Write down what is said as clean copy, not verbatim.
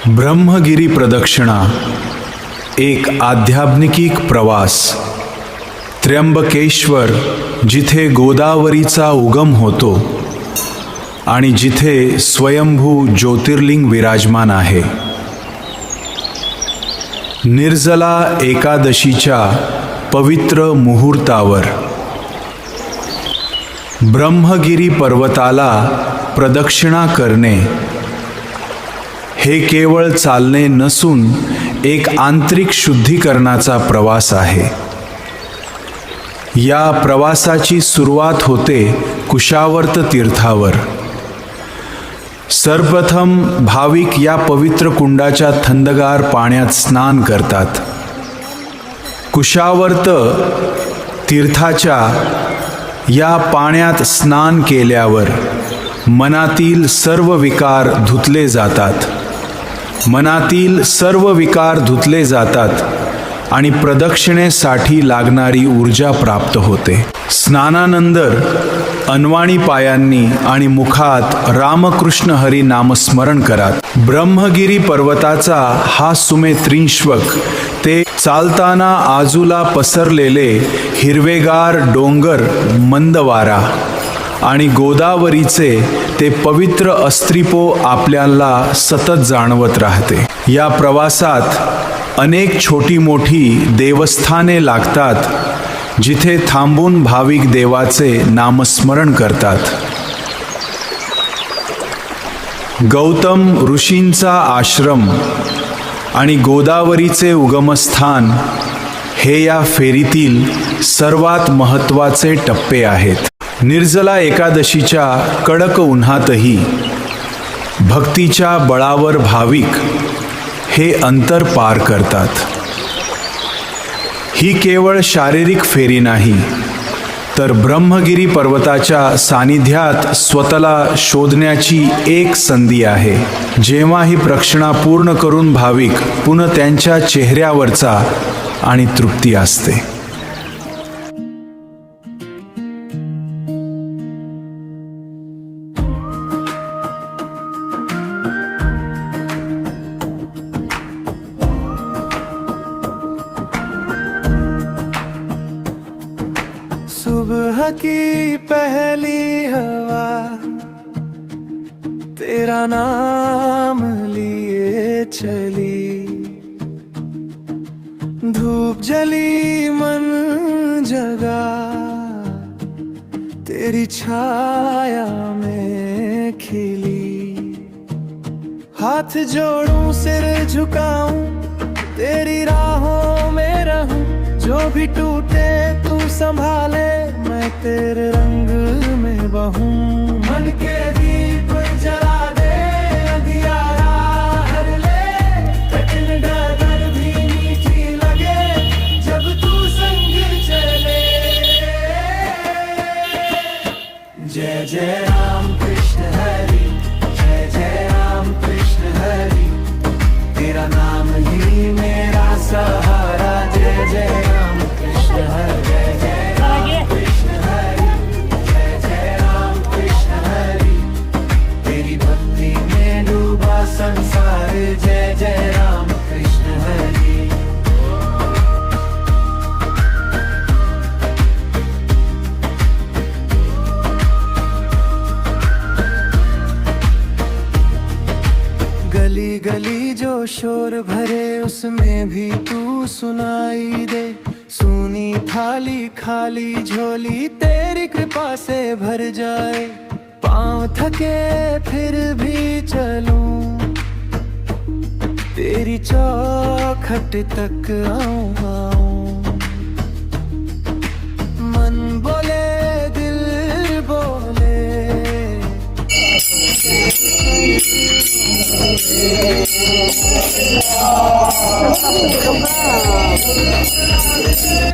ब्रह्मगिरी प्रदक्षिणा एक आध्यात्मिक प्रवास। त्र्यंबकेश्वर जिथे गोदावरीचा उगम होतो आणि जिथे स्वयंभू ज्योतिर्लिंग विराजमान आहे। निर्जला एकादशीच्या पवित्र मुहूर्तावर ब्रह्मगिरी पर्वताला प्रदक्षिणा करणे हे केवळ चालणे नसून एक आंतरिक शुद्धीकरणाचा प्रवास आहे। या प्रवासाची सुरुवात होते कुशावर्त तीर्थावर। सर्वप्रथम भाविक या पवित्र कुंडाच्या थंडगार पाण्यात स्नान करतात। कुशावर्त तीर्थाच्या या पाण्यात स्नान केल्यावर मनातील सर्व विकार धुतले जातात। मनातील सर्व विकार धुतले जातात आणि प्रदक्षिणेसाठी लागणारी ऊर्जा प्राप्त होते। स्नानानंतर अनवाणी पायांनी आणि मुखात रामकृष्ण हरी नामस्मरण करा। ब्रह्मगिरी पर्वताचा हा सुमेत्रिंशवक ते चालताना आजूला पसरलेले हिरवेगार डोंगर, मंद वारा आणि गोदावरीचे ते पवित्र अस्त्रिपो आपल्याला सतत जाणवत राहते। या प्रवासात अनेक छोटी मोठी देवस्थाने लागतात जिथे थांबून भाविक देवाचे नामस्मरण करतात। गौतम ऋषींचा आश्रम आणि गोदावरीचे उगमस्थान हे या फेरीतील सर्वात महत्त्वाचे टप्पे आहेत। निर्जला एकादशीच्या कडक उन्हातही भक्तीच्या बळावर भाविक हे अंतर पार करतात। ही केवळ शारीरिक फेरी नाही, तर ब्रह्मगिरी पर्वताच्या सानिध्यात स्वतःला शोधण्याची एक संधी आहे। जेव्हा ही प्रदक्षिणा पूर्ण करून भाविक पुन्हा त्यांच्या चेहऱ्यावरचा आणि तृप्ती असते। सुबह की पहली हवा तेरा नाम लिए चली, धूप जली मन जगा तेरी छाया में खिली। हाथ जोड़ूं सिर झुकाऊं तेरी राहों में रहूं, जो भी टूटे तू संभाले मैं तेरे रंग में बहूं। मन के दीप जला दे अंधियारा हर ले, कठिन डगर भी मीठी लगे जब तू संग चले। जय जय राम कृष्ण हरि, जय जय राम कृष्ण हरि, तेरा नाम ही मेरा सहारा। जय जय राम कृष्ण हरि, जय जय राम कृष्ण हरि, जय जय राम कृष्ण हरि, तेरी भक्ति में डूबा संसार। जय जय राम कृष्ण हरि। गली गली जो शोर भरे उसमें भी तू सुनाई दे, सुनी थाली खाली झोली तेरी कृपा से भर जाए। पाँव थके फिर भी चलूं तेरी चौखट तक आऊं। मन बोले दिल बोले